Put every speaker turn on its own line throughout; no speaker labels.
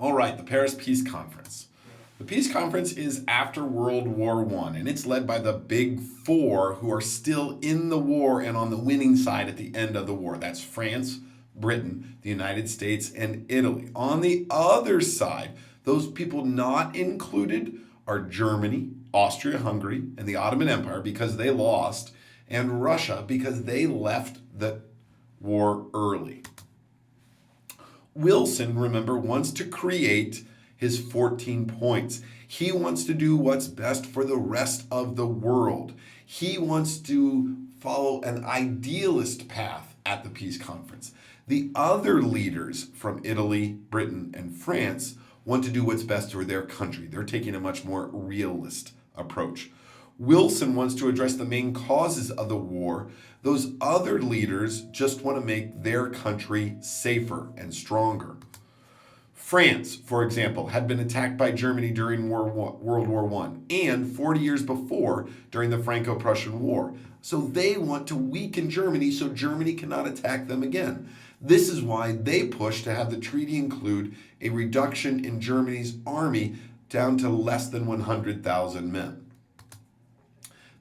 All right, the Paris Peace Conference. The Peace Conference is after World War I, and it's led by the Big Four who are still in the war and on the winning side at the end of the war. That's France, Britain, the United States, and Italy. On the other side, those people not included are Germany, Austria-Hungary, and the Ottoman Empire because they lost, and Russia because they left the war early. Wilson, remember, wants to create his 14 points. He wants to do what's best for the rest of the world. He wants to follow an idealist path at the peace conference. The other leaders from Italy, Britain, and France want to do what's best for their country. They're taking a much more realist approach. Wilson wants to address the main causes of the war. Those other leaders just want to make their country safer and stronger. France, for example, had been attacked by Germany during World War I and 40 years before during the Franco-Prussian War. So they want to weaken Germany so Germany cannot attack them again. This is why they push to have the treaty include a reduction in Germany's army down to less than 100,000 men.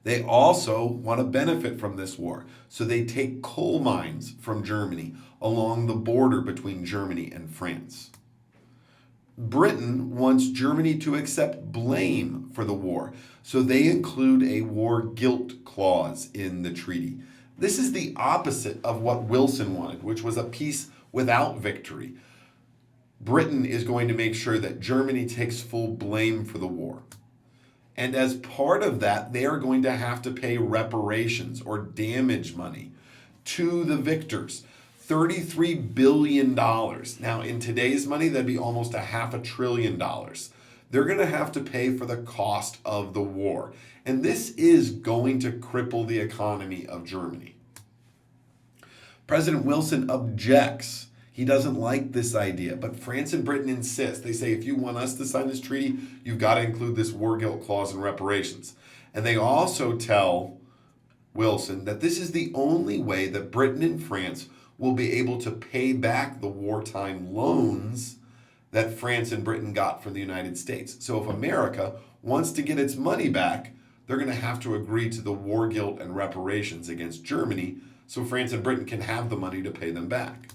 They also want to benefit from this war, so they take coal mines from Germany along the border between Germany and France. Britain wants Germany to accept blame for the war, so they include a war guilt clause in the treaty. This is the opposite of what Wilson wanted, which was a peace without victory. Britain is going to make sure that Germany takes full blame for the war. And as part of that, they are going to have to pay reparations or damage money to the victors. $33 billion. Now, in today's money, that'd be almost $500 billion. They're going to have to pay for the cost of the war. And this is going to cripple the economy of Germany. President Wilson objects. He doesn't like this idea, but France and Britain insist. They say, if you want us to sign this treaty, you've got to include this war guilt clause and reparations. And they also tell Wilson that this is the only way that Britain and France will be able to pay back the wartime loans that France and Britain got from the United States. So if America wants to get its money back, they're going to have to agree to the war guilt and reparations against Germany so France and Britain can have the money to pay them back.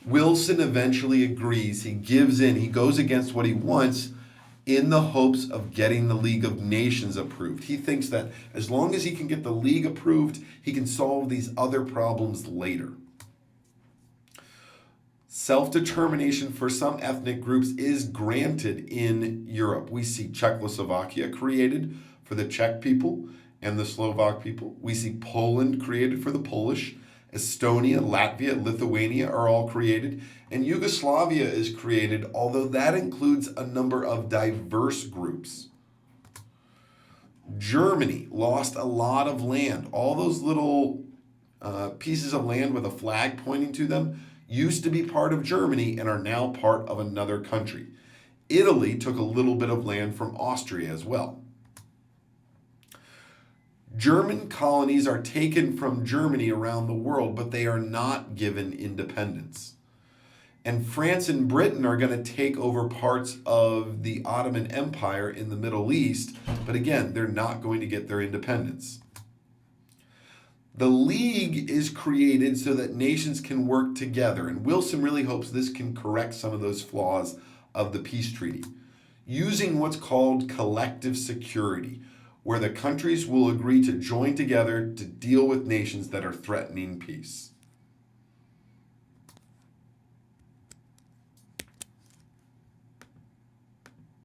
Wilson eventually agrees. He gives in. He goes against what he wants in the hopes of getting the League of Nations approved. He thinks that as long as he can get the League approved, he can solve these other problems later. Self-determination for some ethnic groups is granted in Europe. We see Czechoslovakia created for the Czech people and the Slovak people. We see Poland created for the Polish. Estonia, Latvia, Lithuania are all created, and Yugoslavia is created, although that includes a number of diverse groups. Germany lost a lot of land. All those little pieces of land with a flag pointing to them used to be part of Germany and are now part of another country. Italy took a little bit of land from Austria as well. German colonies are taken from Germany around the world, but they are not given independence. And France and Britain are going to take over parts of the Ottoman Empire in the Middle East, but again, they're not going to get their independence. The League is created so that nations can work together, and Wilson really hopes this can correct some of those flaws of the peace treaty, using what's called collective security, where the countries will agree to join together to deal with nations that are threatening peace.